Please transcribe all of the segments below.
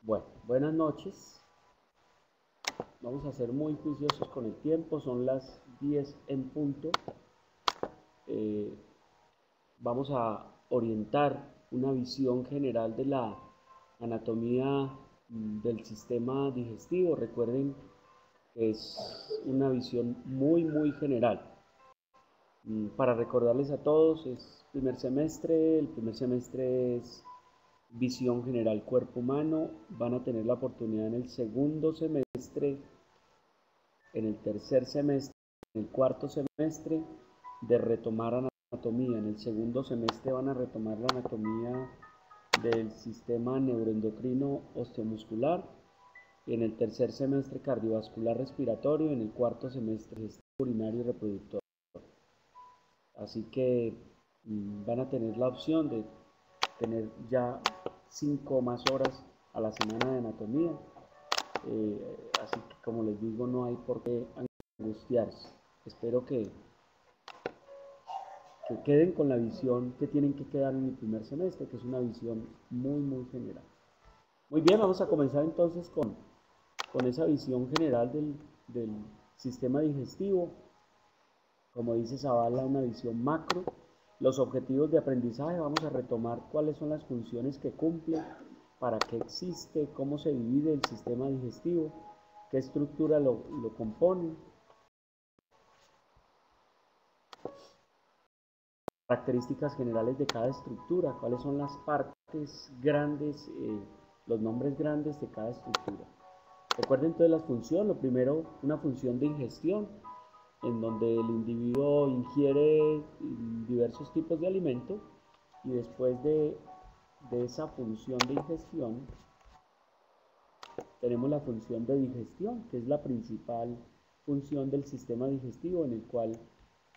Bueno, buenas noches. Vamos a ser muy juiciosos con el tiempo, son las 10 en punto. Vamos a orientar una visión general de la anatomía del sistema digestivo. Recuerden que es una visión muy general. Para recordarles a todos, es primer semestre, el primer semestre es visión general cuerpo humano. Van a tener la oportunidad en el segundo semestre, en el tercer semestre, en el cuarto semestre, de retomar anatomía. En el segundo semestre van a retomar la anatomía del sistema neuroendocrino osteomuscular. En el tercer semestre cardiovascular respiratorio. En el cuarto semestre sistema urinario y reproductor. Así que van a tener la opción de tener ya 5 más horas a la semana de anatomía. Así que, como les digo, no hay por qué angustiarse. Espero que queden con la visión que tienen que quedar en el primer semestre, que es una visión muy general. Muy bien, vamos a comenzar entonces con esa visión general del sistema digestivo. Como dice Zavala, una visión macro. Los objetivos de aprendizaje, vamos a retomar cuáles son las funciones que cumple, para qué existe, cómo se divide el sistema digestivo, qué estructura lo compone, características generales de cada estructura, cuáles son las partes grandes, los nombres grandes de cada estructura. Recuerden entonces las funciones. Lo primero, una función de ingestión, en donde el individuo ingiere diversos tipos de alimento, y después de esa función de ingestión tenemos la función de digestión, que es la principal función del sistema digestivo, en el cual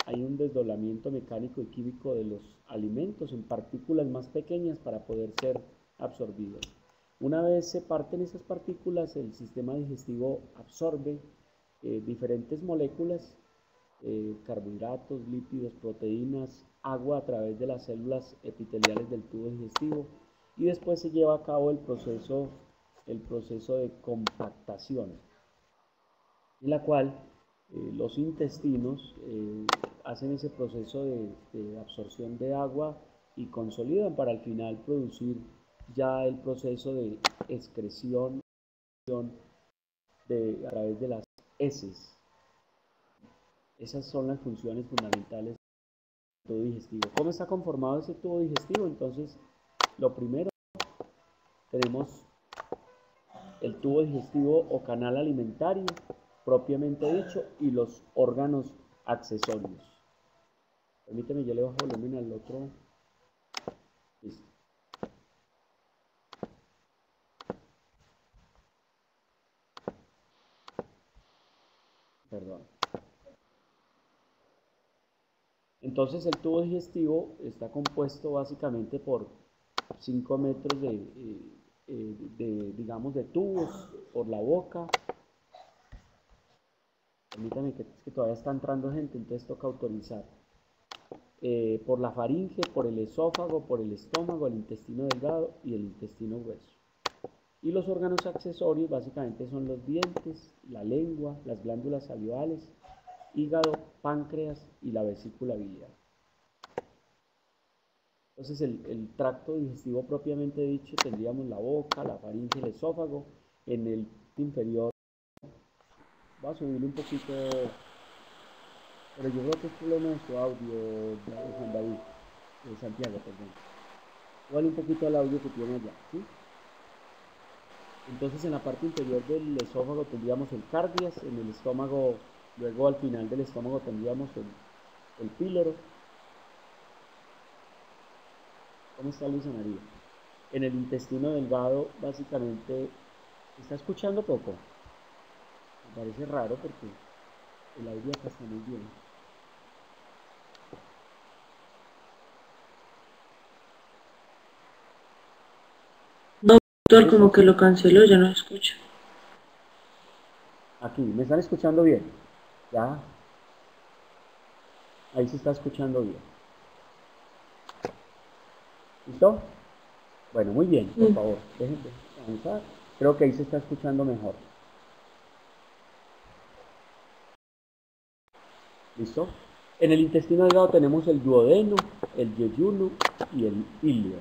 hay un desdoblamiento mecánico y químico de los alimentos en partículas más pequeñas para poder ser absorbidos. Una vez se parten esas partículas, el sistema digestivo absorbe diferentes moléculas, carbohidratos, lípidos, proteínas, agua a través de las células epiteliales del tubo digestivo, y después se lleva a cabo el proceso de compactación, en la cual los intestinos hacen ese proceso de absorción de agua y consolidan para al final producir ya el proceso de excreción a través de las heces. Esas son las funciones fundamentales del tubo digestivo. ¿Cómo está conformado ese tubo digestivo? Entonces, lo primero, tenemos el tubo digestivo o canal alimentario, propiamente dicho, y los órganos accesorios. Permíteme, yo le bajo volumen al otro. Listo. Perdón. Entonces, el tubo digestivo está compuesto básicamente por 5 metros digamos, de tubos por la boca. Permítame, que es que todavía está entrando gente, entonces toca autorizar. Por la faringe, por el esófago, por el estómago, el intestino delgado y el intestino grueso. Y los órganos accesorios básicamente son los dientes, la lengua, las glándulas salivales, hígado, páncreas y la vesícula biliar. Entonces, el tracto digestivo propiamente dicho, tendríamos la boca, la faringe, el esófago. En el inferior, voy a subirle un poquito, pero yo creo que es problema de su audio, Juan David, Santiago, perdón. Súbale un poquito el audio que tiene allá, ¿sí? Entonces, en la parte inferior del esófago tendríamos el cardias, en el estómago, luego al final del estómago tendríamos el píloro. ¿Cómo está Luisa María? En el intestino delgado, básicamente, ¿se está escuchando poco? Me parece raro porque el audio acá está muy bien. No, doctor, como que lo canceló, ya no escucho. Aquí, ¿me están escuchando bien? ¿Ya? Ahí se está escuchando bien. ¿Listo? Bueno, muy bien, por favor, dejen avanzar. Creo que ahí se está escuchando mejor. ¿Listo? En el intestino delgado tenemos el duodeno, el yeyuno y el ilio.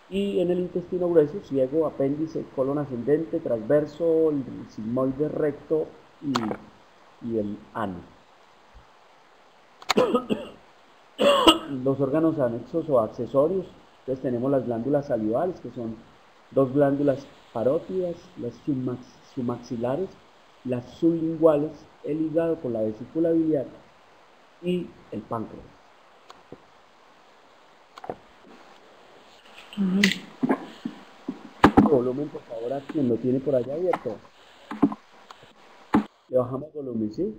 Y en el intestino grueso, ciego, apéndice, colon ascendente, transverso, el sigmoide recto y el ano. Los órganos anexos o accesorios, entonces tenemos las glándulas salivales, que son dos glándulas parótidas, las submaxilares, las sublinguales, el hígado con la vesícula biliar y el páncreas. Volumen, por favor, a quien lo tiene por allá abierto. Le bajamos volumen, ¿sí?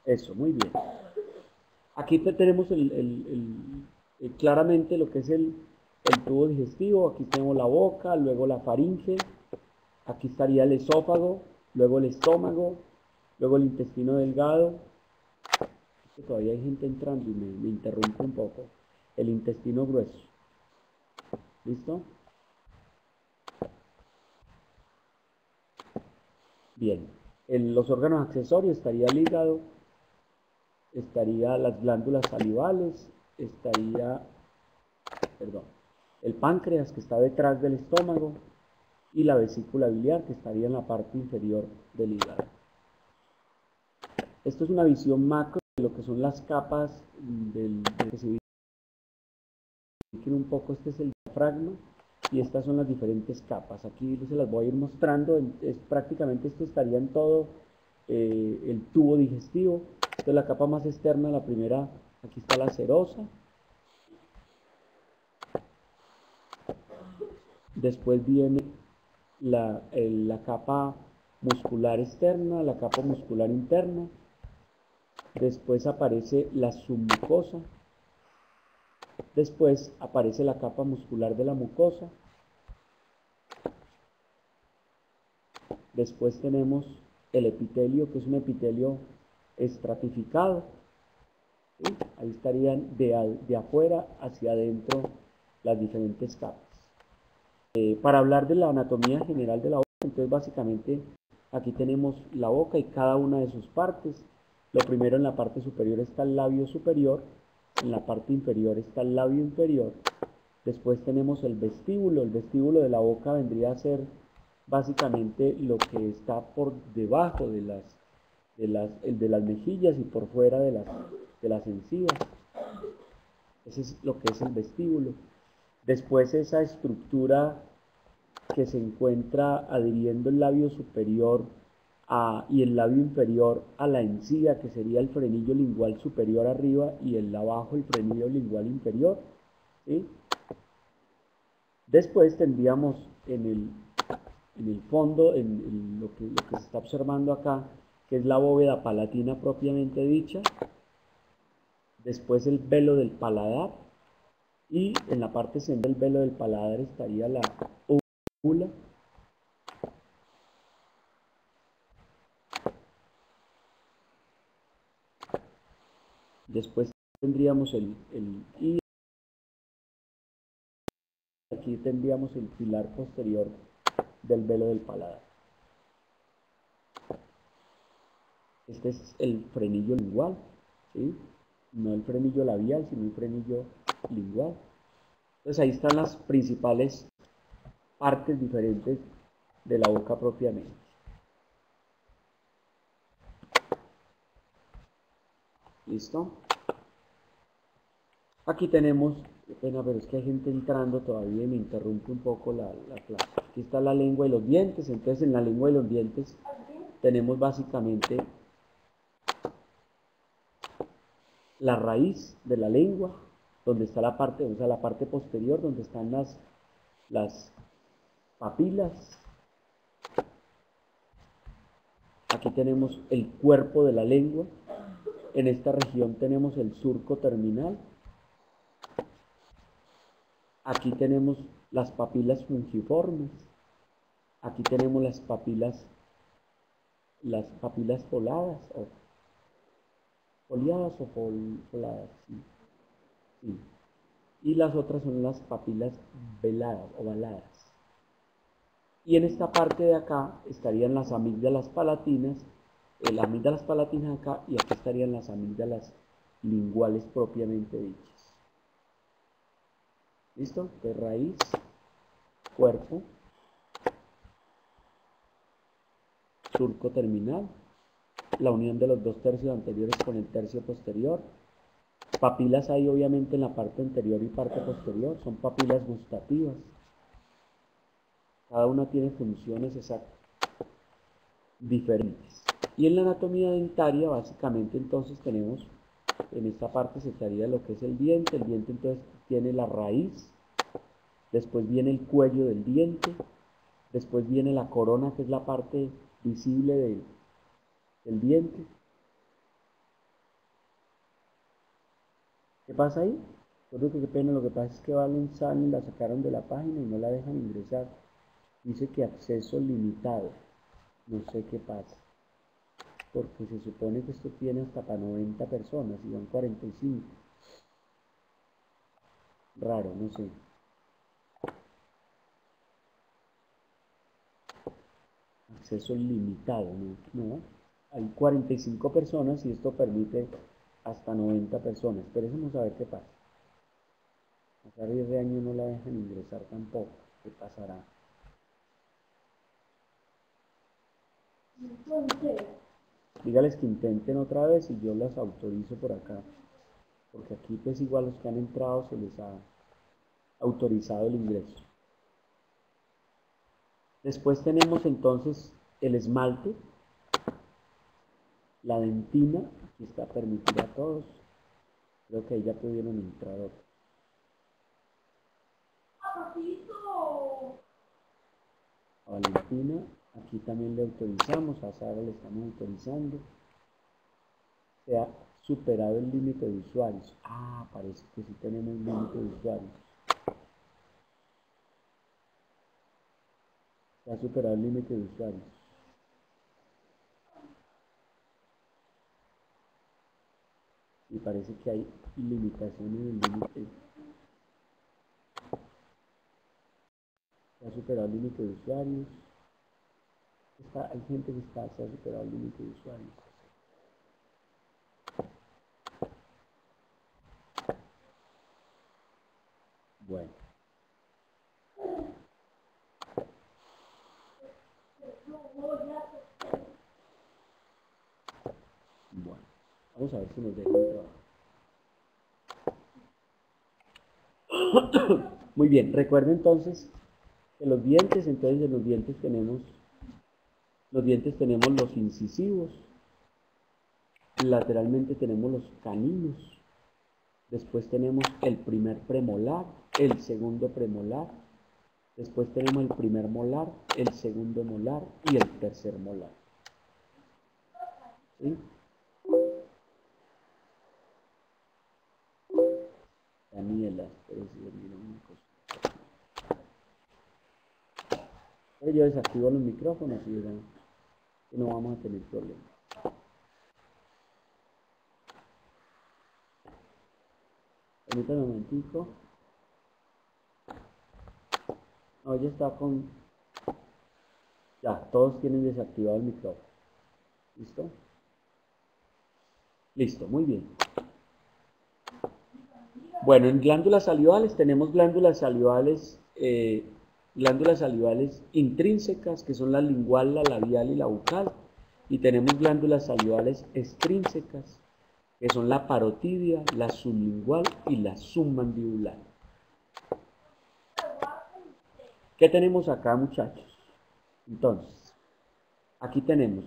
Eso, muy bien. Aquí tenemos claramente lo que es el tubo digestivo. Aquí tenemos la boca, luego la faringe. Aquí estaría el esófago, luego el estómago, luego el intestino delgado. Es que todavía hay gente entrando y me interrumpe un poco. El intestino grueso. ¿Listo? Bien. En los órganos accesorios estaría el hígado, estaría las glándulas salivales, estaría, perdón, el páncreas que está detrás del estómago y la vesícula biliar que estaría en la parte inferior del hígado. Esto es una visión macro de lo que son las capas del que se ubiquen un poco. Este es el diafragma y estas son las diferentes capas. Aquí se las voy a ir mostrando. Prácticamente esto estaría en todo el tubo digestivo. Esta es la capa más externa, la primera, aquí está la serosa. Después viene la capa muscular externa, la capa muscular interna. Después aparece la submucosa. Después aparece la capa muscular de la mucosa. Después tenemos el epitelio, que es un epitelio estratificado. ¿Sí? Ahí estarían de afuera hacia adentro las diferentes capas. Para hablar de la anatomía general de la boca, entonces básicamente aquí tenemos la boca y cada una de sus partes. Lo primero, en la parte superior está el labio superior, en la parte inferior está el labio inferior. Después tenemos el vestíbulo de la boca vendría a ser básicamente lo que está por debajo de las mejillas y por fuera de las encías. Ese es lo que es el vestíbulo. Después esa estructura que se encuentra adhiriendo el labio superior y el labio inferior a la encía, que sería el frenillo lingual superior arriba y el abajo el frenillo lingual inferior. ¿Sí? Después tendríamos en el fondo, en lo que se está observando acá, que es la bóveda palatina propiamente dicha. Después el velo del paladar. Y en la parte central del velo del paladar estaría la úvula. Después tendríamos y aquí tendríamos el pilar posterior del velo del paladar. Este es el frenillo lingual, ¿sí? No el frenillo labial, sino el frenillo lingual. Entonces ahí están las principales partes diferentes de la boca propiamente. ¿Listo? Aquí tenemos, qué pena, pero es que hay gente entrando todavía y me interrumpe un poco la clase. Aquí está la lengua y los dientes. Entonces en la lengua y los dientes tenemos básicamente la raíz de la lengua, donde está la parte, o sea, la parte posterior, donde están las papilas. Aquí tenemos el cuerpo de la lengua. En esta región tenemos el surco terminal. Aquí tenemos las papilas fungiformes. Aquí tenemos las papilas foladas o foliadas o foladas. ¿Sí? Sí. Y las otras son las papilas ovaladas. Y en esta parte de acá estarían las amígdalas palatinas, las amígdalas palatinas acá, y aquí estarían las amígdalas linguales propiamente dichas. ¿Listo? De raíz, cuerpo, surco terminal, la unión de los dos tercios anteriores con el tercio posterior. Papilas hay obviamente en la parte anterior y parte posterior, son papilas gustativas. Cada una tiene funciones exactas diferentes. Y en la anatomía dentaria, básicamente, entonces tenemos, en esta parte se estaría lo que es el diente entonces tiene la raíz, después viene el cuello del diente, después viene la corona, que es la parte visible del diente. ¿Qué pasa ahí? Yo creo que qué pena, lo que pasa es que Valen Sani la sacaron de la página y no la dejan ingresar. Dice que acceso limitado. No sé qué pasa. Porque se supone que esto tiene hasta para 90 personas y van 45. Raro, no sé. Acceso limitado, no. Hay 45 personas y esto permite hasta 90 personas. Esperemos a ver qué pasa. A Sari de año no la dejan ingresar tampoco. ¿Qué pasará? Dígales que intenten otra vez y yo las autorizo por acá. Porque aquí pues igual los que han entrado se les ha autorizado el ingreso. Después tenemos entonces el esmalte, la dentina, aquí está permitida a todos. Creo que ahí ya pudieron entrar otros. A Valentina, aquí también le autorizamos, a Sara le estamos autorizando. Se ha superado el límite de usuarios. Parece que sí tenemos límite de usuarios. Se ha superado el límite de usuarios. Y parece que hay limitaciones en el límite. Se ha superado el límite de usuarios. Hay gente que se ha superado el límite de usuarios. Bueno. Bueno, vamos a ver si nos dejan trabajar. Muy bien, recuerden entonces que los dientes, entonces en los dientes tenemos los incisivos, lateralmente tenemos los caninos, después tenemos el primer premolar, el segundo premolar, después tenemos el primer molar, el segundo molar y el tercer molar. ¿Sí? Daniela, mira una cosa. Pero yo desactivo los micrófonos y verán que no vamos a tener problemas. Permítanme un momentico. No, ya está con... Ya, todos tienen desactivado el micrófono. ¿Listo? Listo, muy bien. Bueno, en glándulas salivales tenemos glándulas salivales intrínsecas, que son la lingual, la labial y la bucal. Y tenemos glándulas salivales extrínsecas, que son la parotidia, la sublingual y la submandibular. ¿Qué tenemos acá, muchachos? Entonces, aquí tenemos,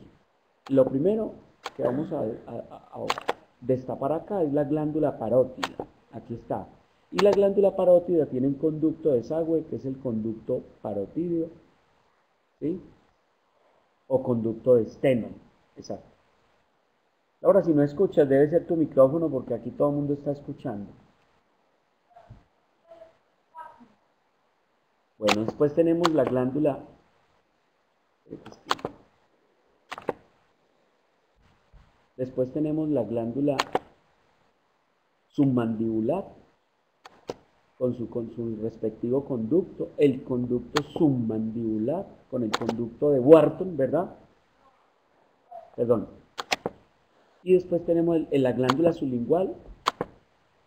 lo primero que vamos a destapar acá es la glándula parótida. Aquí está. Y la glándula parótida tiene un conducto de desagüe, que es el conducto parotídeo, ¿sí? O conducto de Stenholm. Exacto. Ahora, si no escuchas, debe ser tu micrófono porque aquí todo el mundo está escuchando. Bueno, después tenemos la glándula... Después tenemos la glándula submandibular, con su respectivo conducto, el conducto submandibular con el conducto de Wharton, ¿verdad? Perdón. Y después tenemos la glándula sublingual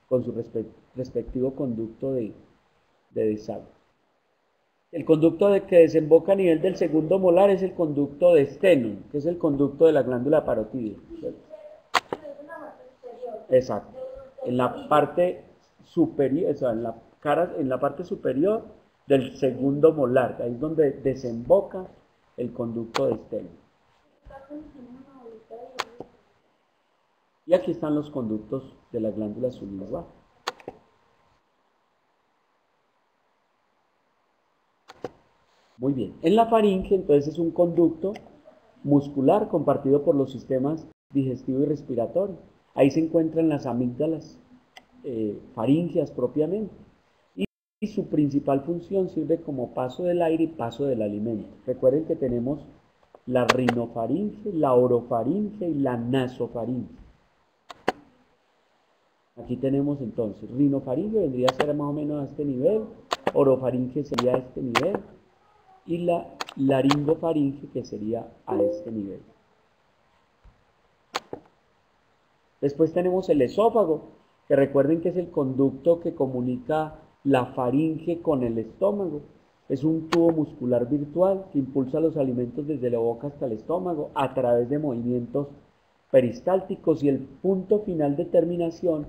con su respectivo conducto de desagüe. El conducto que desemboca a nivel del segundo molar es el conducto de Stenung, que es el conducto de la glándula parotídea. Exacto. En la parte superior, o sea, en la parte superior del segundo molar, ahí es donde desemboca el conducto de Stenung. Y aquí están los conductos de la glándula sublingual. Muy bien. En la faringe, entonces, es un conducto muscular compartido por los sistemas digestivo y respiratorio. Ahí se encuentran las amígdalas faringeas propiamente. Y su principal función sirve como paso del aire y paso del alimento. Recuerden que tenemos la rinofaringe, la orofaringe y la nasofaringe. Aquí tenemos entonces, rinofaringe vendría a ser más o menos a este nivel, orofaringe sería a este nivel, y la laringofaringe que sería a este nivel. Después tenemos el esófago, que recuerden que es el conducto que comunica la faringe con el estómago. Es un tubo muscular virtual que impulsa los alimentos desde la boca hasta el estómago a través de movimientos peristálticos, y el punto final de terminación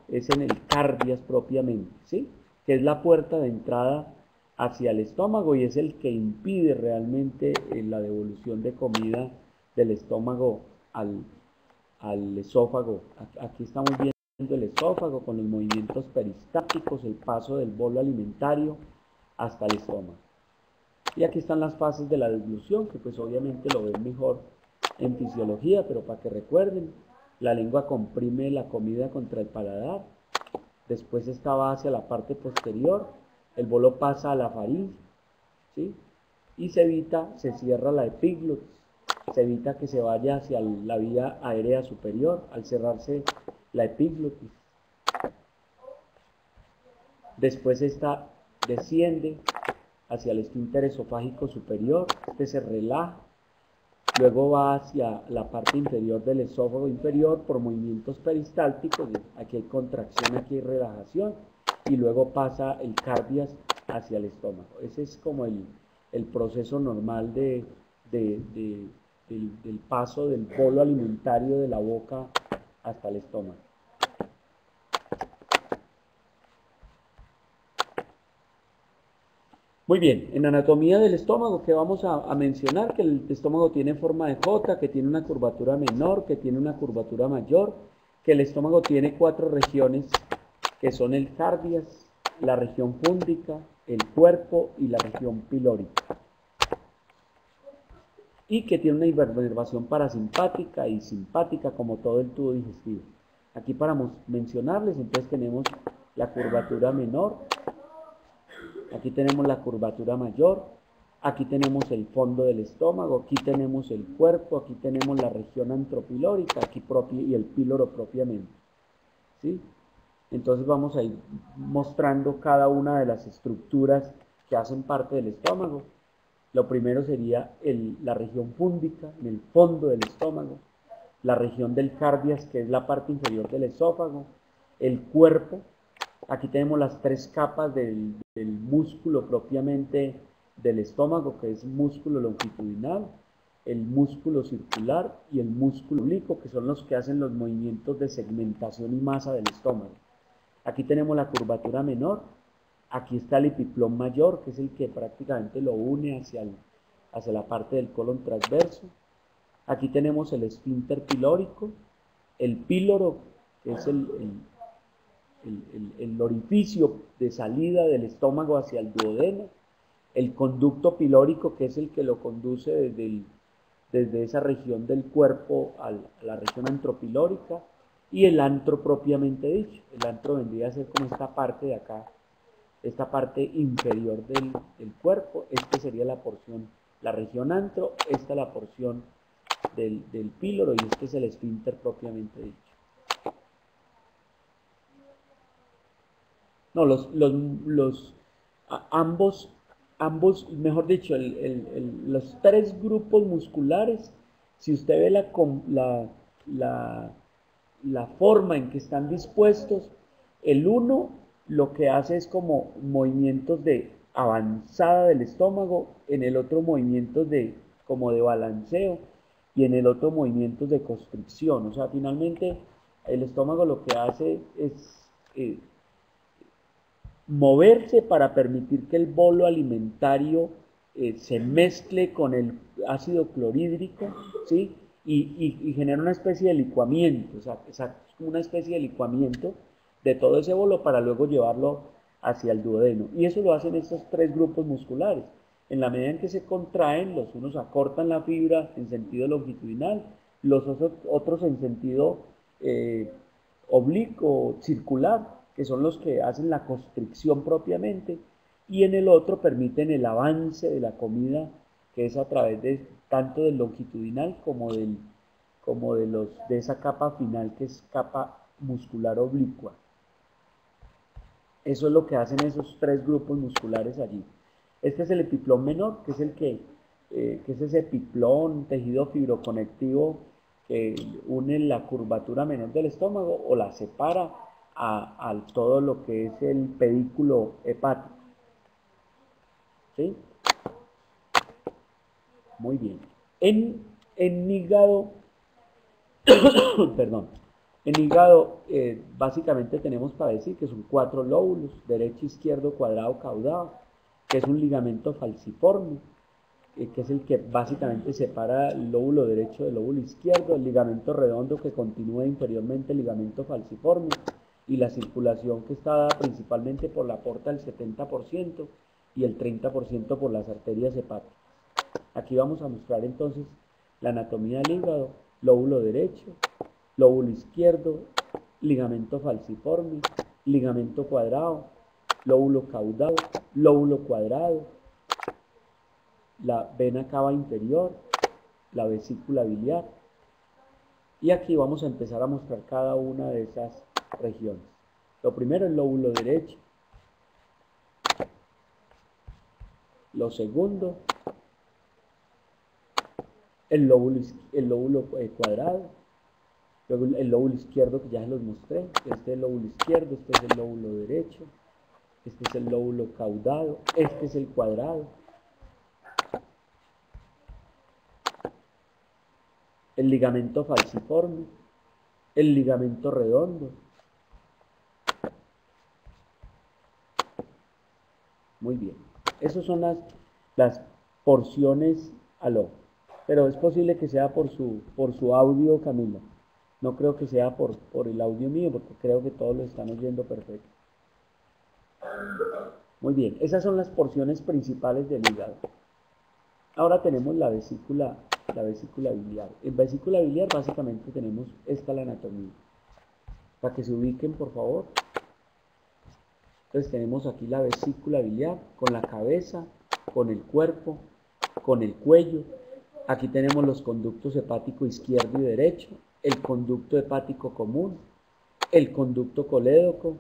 es en el cardias propiamente, ¿sí? Que es la puerta de entrada hacia el estómago y es el que impide realmente la devolución de comida del estómago al esófago. Aquí estamos viendo el esófago con los movimientos peristálticos, el paso del bolo alimentario hasta el estómago. Y aquí están las fases de la deglución, que pues obviamente lo ven mejor en fisiología, pero para que recuerden, la lengua comprime la comida contra el paladar, después esta va hacia la parte posterior, el bolo pasa a la faringe, ¿sí? Y se cierra la epiglotis, se evita que se vaya hacia la vía aérea superior al cerrarse la epiglotis. Después esta desciende hacia el esfínter esofágico superior, este se relaja, luego va hacia la parte inferior del esófago inferior por movimientos peristálticos, aquí hay contracción, aquí hay relajación, y luego pasa el cardias hacia el estómago. Ese es como el proceso normal del paso del bolo alimentario de la boca hasta el estómago. Muy bien, en anatomía del estómago, que vamos a mencionar que el estómago tiene forma de J, que tiene una curvatura menor, que tiene una curvatura mayor, que el estómago tiene 4 regiones, que son el cardias, la región púndica, el cuerpo y la región pilórica. Y que tiene una inervación parasimpática y simpática como todo el tubo digestivo. Aquí para mencionarles, entonces tenemos la curvatura menor, aquí tenemos la curvatura mayor, aquí tenemos el fondo del estómago, aquí tenemos el cuerpo, aquí tenemos la región antropilórica, aquí y el píloro propiamente, ¿sí? Entonces vamos a ir mostrando cada una de las estructuras que hacen parte del estómago. Lo primero sería la región púndica, en el fondo del estómago, la región del cardias, que es la parte inferior del esófago, el cuerpo. Aquí tenemos las 3 capas del músculo propiamente del estómago, que es músculo longitudinal, el músculo circular y el músculo oblicuo, que son los que hacen los movimientos de segmentación y masa del estómago. Aquí tenemos la curvatura menor, aquí está el epiplón mayor, que es el que prácticamente lo une hacia la parte del colon transverso. Aquí tenemos el esfínter pilórico, el píloro, que es el orificio de salida del estómago hacia el duodeno, el conducto pilórico, que es el que lo conduce desde esa región del cuerpo a la región antropilórica, y el antro propiamente dicho. El antro vendría a ser como esta parte de acá, esta parte inferior del cuerpo. Esta sería la porción, la región antro, esta es la porción del píloro, y este es el esfínter propiamente dicho. No, ambos, mejor dicho, los tres grupos musculares, si usted ve la, la forma en que están dispuestos, el uno lo que hace es como movimientos de avanzada del estómago, en el otro movimientos como de balanceo y en el otro movimientos de constricción. O sea, finalmente el estómago lo que hace es moverse para permitir que el bolo alimentario se mezcle con el ácido clorhídrico, ¿sí? Y genera una especie de licuamiento, o sea, una especie de licuamiento de todo ese bolo para luego llevarlo hacia el duodeno. Y eso lo hacen estos tres grupos musculares. En la medida en que se contraen, los unos acortan la fibra en sentido longitudinal, los otros en sentido oblicuo, circular, que son los que hacen la constricción propiamente, y en el otro permiten el avance de la comida, que es a través de tanto del longitudinal como de esa capa final que es capa muscular oblicua. Eso es lo que hacen esos tres grupos musculares allí. Este es el epiplón menor, que es ese epiplón, tejido fibroconectivo que une la curvatura menor del estómago o la separa a todo lo que es el pedículo hepático. ¿Sí? Muy bien. En hígado, perdón, en hígado básicamente tenemos para decir que son 4 lóbulos, derecho, izquierdo, cuadrado, caudado, que es un ligamento falciforme, que es el que básicamente separa el lóbulo derecho del lóbulo izquierdo, el ligamento redondo que continúa inferiormente el ligamento falciforme, y la circulación que está dada principalmente por la porta del 70% y el 30% por las arterias hepáticas. Aquí vamos a mostrar entonces la anatomía del hígado: lóbulo derecho, lóbulo izquierdo, ligamento falciforme, ligamento cuadrado, lóbulo caudado, lóbulo cuadrado, la vena cava inferior, la vesícula biliar. Y aquí vamos a empezar a mostrar cada una de esas regiones. Lo primero, el lóbulo derecho. Lo segundo, el lóbulo cuadrado. Luego el lóbulo izquierdo, que ya se los mostré. Este es el lóbulo izquierdo, este es el lóbulo derecho. Este es el lóbulo caudado. Este es el cuadrado. El ligamento falciforme, el ligamento redondo. Muy bien. Esas son las porciones pero es posible que sea por su audio, Camila. No creo que sea por el audio mío, porque creo que todos lo están oyendo perfecto. Muy bien, esas son las porciones principales del hígado. Ahora tenemos la vesícula biliar. En vesícula biliar básicamente tenemos esta la anatomía. Para que se ubiquen, por favor. Entonces tenemos aquí la vesícula biliar con la cabeza, con el cuerpo, con el cuello. Aquí tenemos los conductos hepático izquierdo y derecho, el conducto hepático común, el conducto colédoco,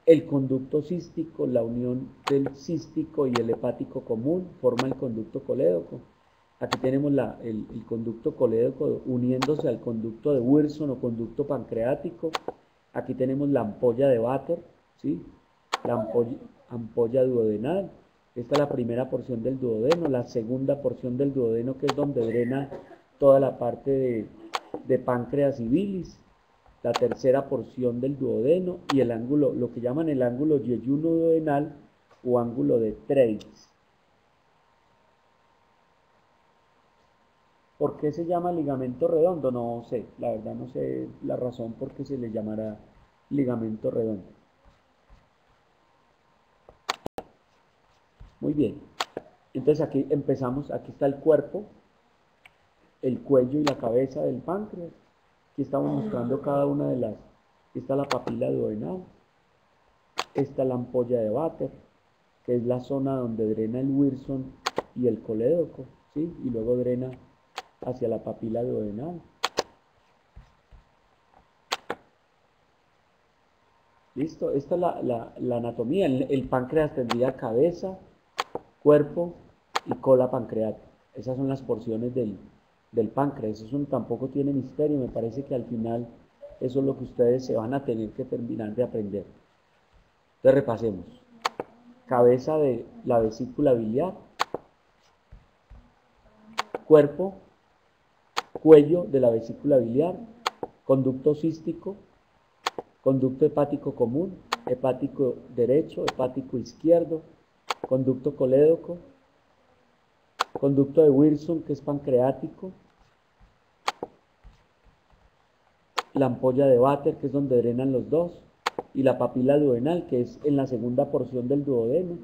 el conducto cístico, la unión del cístico y el hepático común forma el conducto colédoco. Aquí tenemos el conducto colédoco uniéndose al conducto de Wilson o conducto pancreático. Aquí tenemos la ampolla de Vater, ¿sí? La ampolla duodenal. Esta es la primera porción del duodeno, la segunda porción del duodeno, que es donde drena toda la parte de páncreas y bilis, la tercera porción del duodeno y el ángulo, lo que llaman el ángulo yeyuno-duodenal o ángulo de Treitz. ¿Por qué se llama ligamento redondo? No sé, la verdad no sé la razón por qué se le llamará ligamento redondo. Muy bien, entonces aquí empezamos, aquí está el cuerpo, el cuello y la cabeza del páncreas. Aquí estamos mostrando cada una de las, aquí está la papila duodenal, esta es la ampolla de Vater, que es la zona donde drena el Wilson y el colédoco, ¿sí? Y luego drena hacia la papila duodenal. ¿Listo? Esta es la anatomía. El páncreas tendría cabeza, cuerpo y cola pancreática. Esas son las porciones del páncreas. Eso tampoco tiene misterio. Me parece que al final eso es lo que ustedes se van a tener que terminar de aprender. Entonces repasemos. Cabeza de la vesícula biliar, cuerpo, cuello de la vesícula biliar, conducto cístico, conducto hepático común, hepático derecho, hepático izquierdo, conducto colédoco, conducto de Wilson, que es pancreático, la ampolla de Vater, que es donde drenan los dos, y la papila duodenal, que es en la segunda porción del duodeno.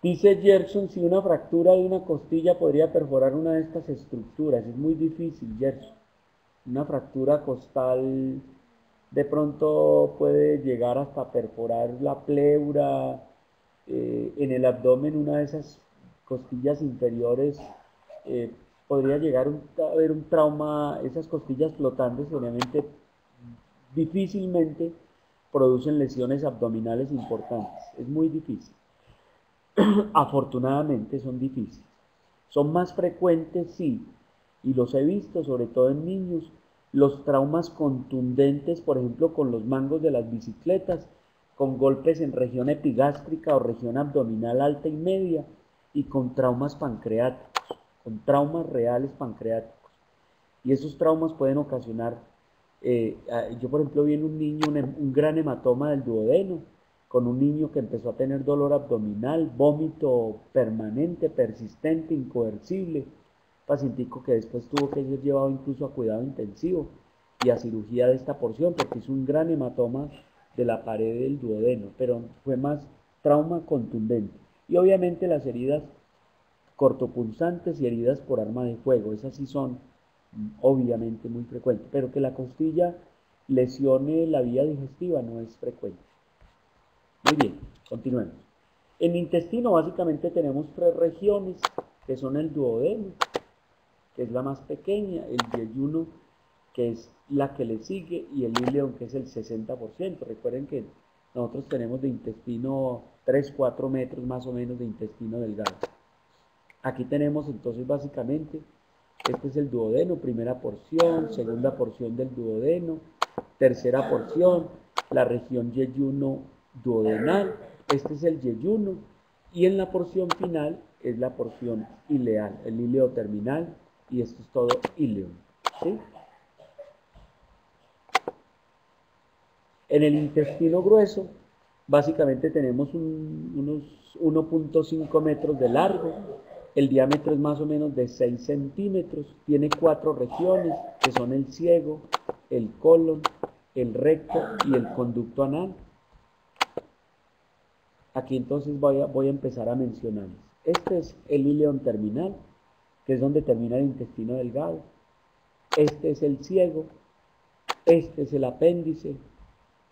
Dice Gerson, si una fractura de una costilla podría perforar una de estas estructuras. Es muy difícil, Gerson. Una fractura costal de pronto puede llegar hasta perforar la pleura, en el abdomen, una de esas costillas inferiores, eh, podría llegar a haber un trauma. Esas costillas flotantes obviamente difícilmente producen lesiones abdominales importantes. Es muy difícil. Afortunadamente son difíciles. Son más frecuentes, sí, y los he visto sobre todo en niños, los traumas contundentes, por ejemplo, con los mangos de las bicicletas, con golpes en región epigástrica o región abdominal alta y media, y con traumas pancreáticos, con traumas reales pancreáticos. Y esos traumas pueden ocasionar, yo por ejemplo vi en un niño un gran hematoma del duodeno, con un niño que empezó a tener dolor abdominal, vómito permanente, persistente, incoercible, pacientico que después tuvo que ser llevado incluso a cuidado intensivo y a cirugía de esta porción, porque hizo un gran hematoma de la pared del duodeno, pero fue más trauma contundente. Y obviamente las heridas cortopunzantes y heridas por arma de fuego, esas sí son obviamente muy frecuentes, pero que la costilla lesione la vía digestiva no es frecuente. Muy bien, continuemos. En el intestino básicamente tenemos tres regiones, que son el duodeno, que es la más pequeña, el yeyuno, que es la que le sigue, y el ileón, que es el 60%. Recuerden que nosotros tenemos de intestino 3-4 metros más o menos de intestino delgado. Aquí tenemos entonces básicamente, este es el duodeno, primera porción, segunda porción del duodeno, tercera porción, la región yeyuno duodenal, este es el yeyuno, y en la porción final es la porción ileal, el ileo terminal, y esto es todo ileo, ¿sí? En el intestino grueso, básicamente tenemos unos 1.5 metros de largo, el diámetro es más o menos de 6 centímetros, tiene 4 regiones, que son el ciego, el colon, el recto y el conducto anal. Aquí entonces voy a empezar a mencionarles. Este es el ileón terminal, que es donde termina el intestino delgado. Este es el ciego, este es el apéndice,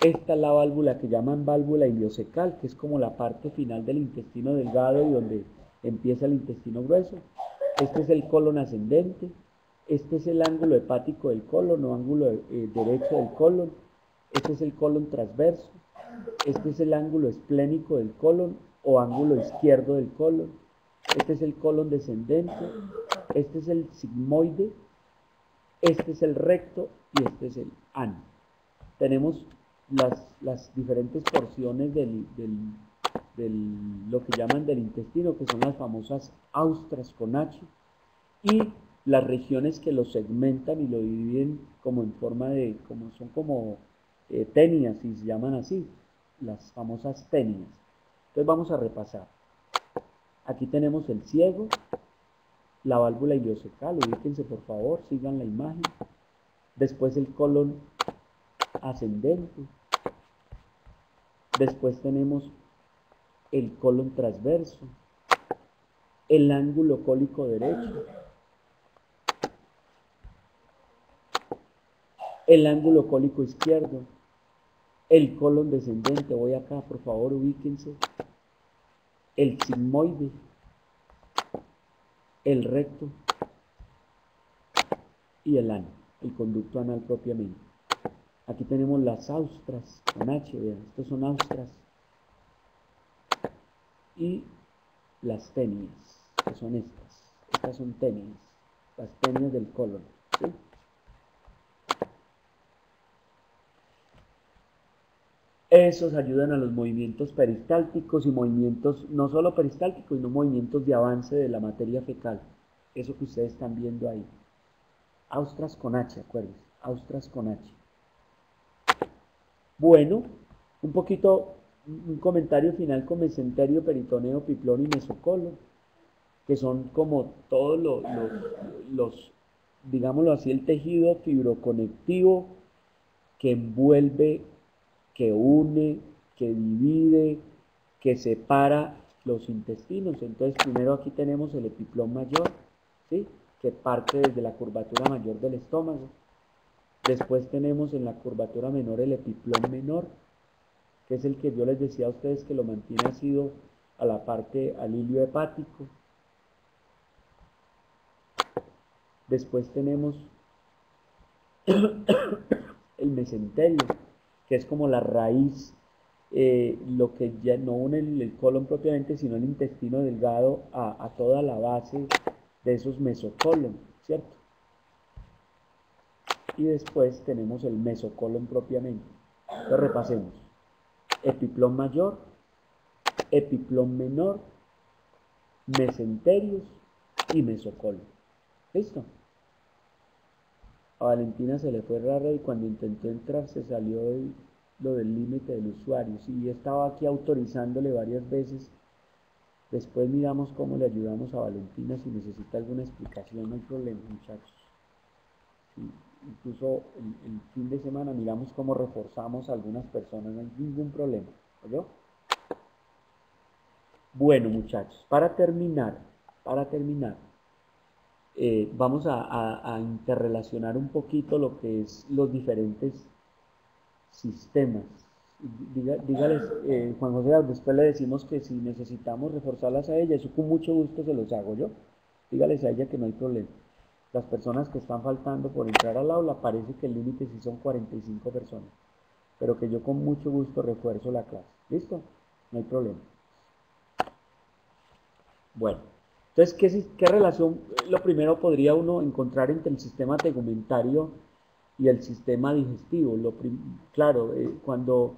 esta es la válvula que llaman válvula iliocecal, que es como la parte final del intestino delgado y donde empieza el intestino grueso. Este es el colon ascendente, este es el ángulo hepático del colon o ángulo derecho del colon, este es el colon transverso, este es el ángulo esplénico del colon o ángulo izquierdo del colon, este es el colon descendente, este es el sigmoide, este es el recto y este es el ano. Tenemos las diferentes porciones lo que llaman del intestino, que son las famosas austras con H, y las regiones que lo segmentan y lo dividen como en forma de, son como tenias, y se llaman así, las famosas tenias. Entonces vamos a repasar. Aquí tenemos el ciego, la válvula iliocecal, ubíquense por favor, sigan la imagen. Después el colon ascendente. Después tenemos el colon transverso, el ángulo cólico derecho, el ángulo cólico izquierdo, el colon descendente. Voy acá, por favor, ubíquense. El sigmoide, el recto y el ano, el conducto anal propiamente. Aquí tenemos las austras con H, vean, estos son austras. Y las tenias, que son estas. Estas son tenias, las tenias del colon, ¿sí? Esos ayudan a los movimientos peristálticos y movimientos, no solo peristálticos, sino movimientos de avance de la materia fecal. Eso que ustedes están viendo ahí. Austras con H, acuérdense. Austras con H. Bueno, un poquito, un comentario final con mesenterio, peritoneo, piplón y mesocolo, que son como todos los, digámoslo así, el tejido fibroconectivo que envuelve, que une, que divide, que separa los intestinos. Entonces, primero aquí tenemos el epiplón mayor, ¿sí? Que parte desde la curvatura mayor del estómago. Después tenemos en la curvatura menor el epiplón menor, que es el que yo les decía a ustedes que lo mantiene asido a la parte, al hilio hepático. Después tenemos el mesenterio, que es como la raíz, lo que ya no une el colon propiamente, sino el intestino delgado a toda la base de esos mesocolon, ¿cierto? Y después tenemos el mesocolon propiamente. Entonces repasemos. Epiplón mayor, epiplón menor, mesenterios y mesocolon. ¿Listo? A Valentina se le fue rara y cuando intentó entrar se salió lo del límite del usuario. Sí, estaba aquí autorizándole varias veces. Después miramos cómo le ayudamos a Valentina si necesita alguna explicación, no hay problema, muchachos. Sí, incluso el fin de semana miramos cómo reforzamos a algunas personas, no hay ningún problema. ¿Oyó? Bueno, muchachos, para terminar, vamos a interrelacionar un poquito lo que es los diferentes sistemas. Dígales, Juan José, después le decimos que si necesitamos reforzarlas a ella, eso con mucho gusto se los hago yo. Dígales a ella que no hay problema. Las personas que están faltando por entrar al aula, parece que el límite sí son 45 personas, pero que yo con mucho gusto refuerzo la clase. ¿Listo? No hay problema. Bueno, entonces, ¿qué relación, lo primero podría uno encontrar entre el sistema tegumentario y el sistema digestivo? Claro, cuando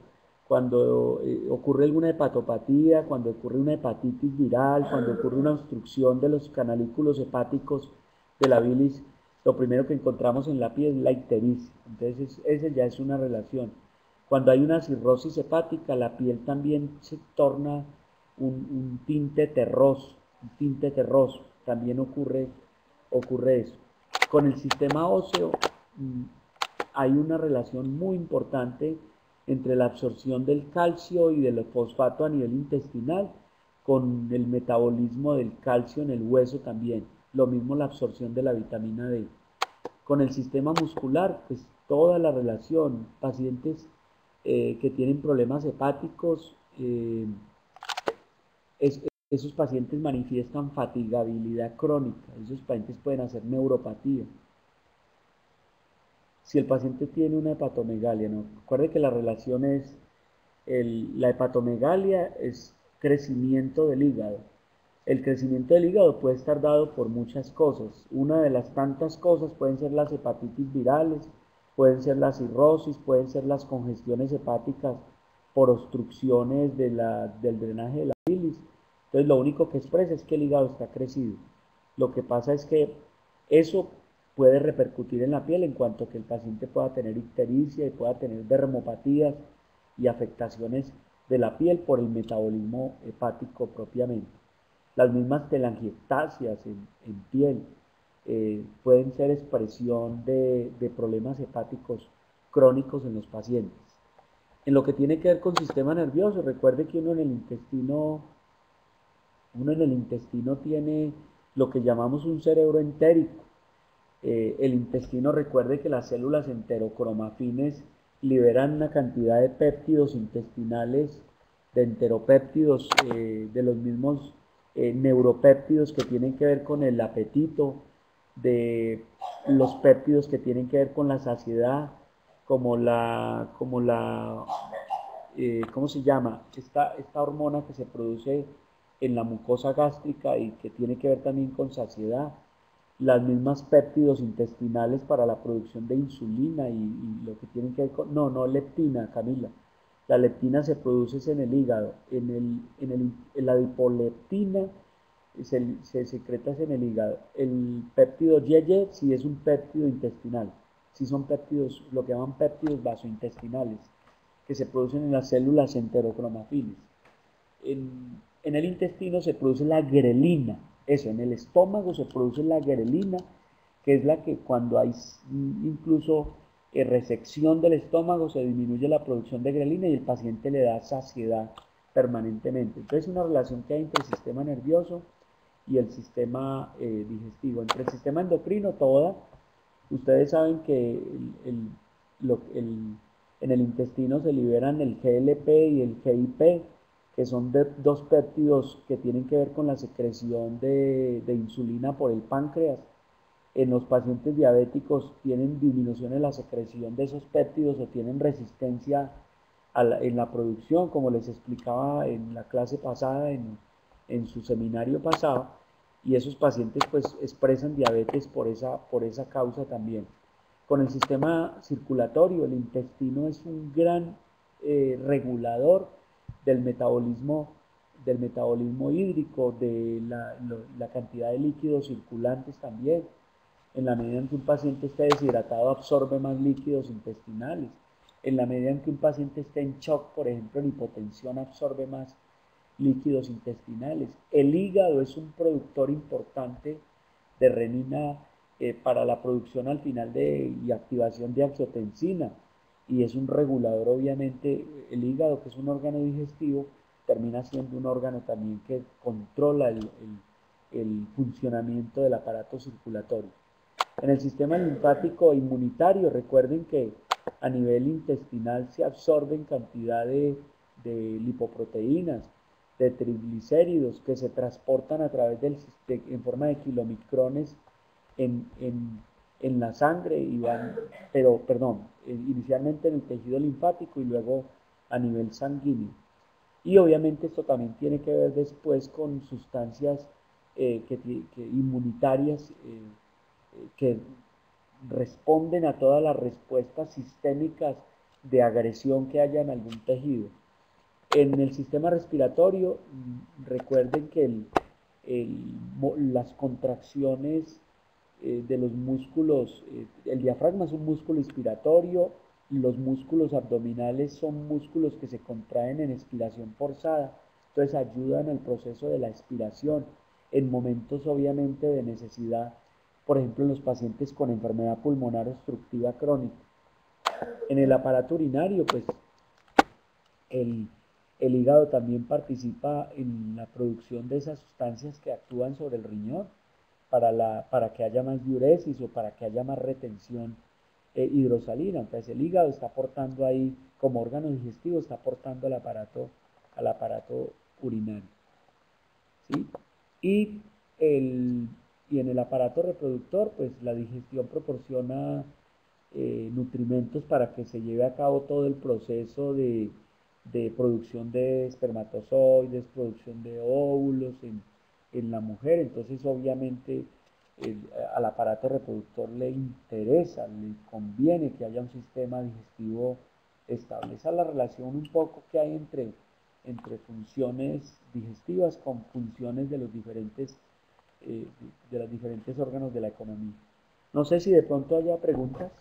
ocurre alguna hepatopatía, cuando ocurre una hepatitis viral, cuando ocurre una obstrucción de los canalículos hepáticos de la bilis, lo primero que encontramos en la piel es la ictericia. Entonces, esa ya es una relación. Cuando hay una cirrosis hepática, la piel también se torna un tinte terroso, también ocurre eso. Con el sistema óseo hay una relación muy importante entre la absorción del calcio y del fosfato a nivel intestinal, con el metabolismo del calcio en el hueso también. Lo mismo la absorción de la vitamina D. Con el sistema muscular, pues toda la relación, pacientes que tienen problemas hepáticos, esos pacientes manifiestan fatigabilidad crónica, esos pacientes pueden hacer neuropatía. Si el paciente tiene una hepatomegalia, ¿no? Recuerde que la relación es, la hepatomegalia es crecimiento del hígado. El crecimiento del hígado puede estar dado por muchas cosas. Una de las tantas cosas pueden ser las hepatitis virales, pueden ser la cirrosis, pueden ser las congestiones hepáticas por obstrucciones del drenaje de la bilis. Entonces lo único que expresa es que el hígado está crecido. Lo que pasa es que eso puede repercutir en la piel en cuanto que el paciente pueda tener ictericia y pueda tener dermopatías y afectaciones de la piel por el metabolismo hepático propiamente. Las mismas telangiectasias en piel pueden ser expresión de problemas hepáticos crónicos en los pacientes. En lo que tiene que ver con sistema nervioso, recuerde que uno en el intestino tiene lo que llamamos un cerebro entérico. El intestino, recuerde que las células enterocromafines liberan una cantidad de péptidos intestinales, de enteropéptidos, de los mismos neuropéptidos que tienen que ver con el apetito, de los péptidos que tienen que ver con la saciedad, ¿cómo se llama? Esta hormona que se produce en la mucosa gástrica y que tiene que ver también con saciedad, las mismas péptidos intestinales para la producción de insulina y lo que tiene que ver con... No, no leptina, Camila. La leptina se produce en el hígado. En la adipoleptina se secreta en el hígado. El péptido YY sí es un péptido intestinal. Sí son péptidos, lo que llaman péptidos vasointestinales, que se producen en las células enterocromafiles. En el intestino se produce la grelina, eso, en el estómago se produce la grelina, que es la que cuando hay incluso resección del estómago se disminuye la producción de grelina y el paciente le da saciedad permanentemente. Entonces es una relación que hay entre el sistema nervioso y el sistema digestivo. Entre el sistema endocrino, ustedes saben que en el intestino se liberan el GLP y el GIP, que son dos péptidos que tienen que ver con la secreción de insulina por el páncreas. En los pacientes diabéticos tienen disminución en la secreción de esos péptidos o tienen resistencia en la producción, como les explicaba en la clase pasada, en su seminario pasado, y esos pacientes pues expresan diabetes por esa causa también. Con el sistema circulatorio, el intestino es un gran regulador del metabolismo, del metabolismo hídrico, de la cantidad de líquidos circulantes también. En la medida en que un paciente esté deshidratado, absorbe más líquidos intestinales. En la medida en que un paciente esté en shock, por ejemplo, en hipotensión, absorbe más líquidos intestinales. El hígado es un productor importante de renina para la producción al final y activación de angiotensina, y es un regulador, obviamente. El hígado, que es un órgano digestivo, termina siendo un órgano también que controla el funcionamiento del aparato circulatorio. En el sistema linfático e inmunitario, recuerden que a nivel intestinal se absorben cantidad de lipoproteínas, de triglicéridos que se transportan a través en forma de kilomicrones en, en, en la sangre y inicialmente en el tejido linfático y luego a nivel sanguíneo. Y obviamente esto también tiene que ver después con sustancias inmunitarias que responden a todas las respuestas sistémicas de agresión que haya en algún tejido. En el sistema respiratorio, recuerden que las contracciones de los músculos, el diafragma es un músculo inspiratorio, y los músculos abdominales son músculos que se contraen en expiración forzada, entonces ayudan al proceso de la expiración en momentos obviamente de necesidad, por ejemplo en los pacientes con enfermedad pulmonar obstructiva crónica. En el aparato urinario, pues el, el hígado también participa en la producción de esas sustancias que actúan sobre el riñón para que haya más diuresis o para que haya más retención hidrosalina. Entonces el hígado está aportando ahí, como órgano digestivo, está aportando al aparato urinario. ¿Sí? Y, y en el aparato reproductor, pues la digestión proporciona nutrimentos para que se lleve a cabo todo el proceso de producción de espermatozoides, producción de óvulos en la mujer. Entonces obviamente al aparato reproductor le interesa, le conviene que haya un sistema digestivo estable. Esa es la relación un poco que hay entre funciones digestivas con funciones de los diferentes órganos de la economía. No sé si de pronto haya preguntas.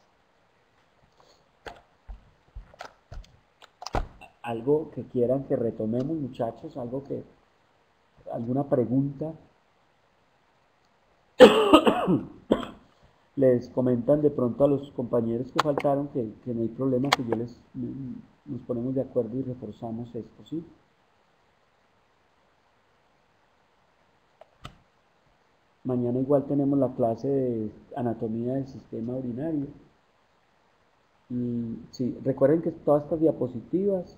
Algo que quieran que retomemos, muchachos, alguna pregunta. Les comentan de pronto a los compañeros que faltaron que no hay problema, que nos ponemos de acuerdo y reforzamos esto, ¿sí? Mañana igual tenemos la clase de anatomía del sistema urinario. Y sí, recuerden que todas estas diapositivas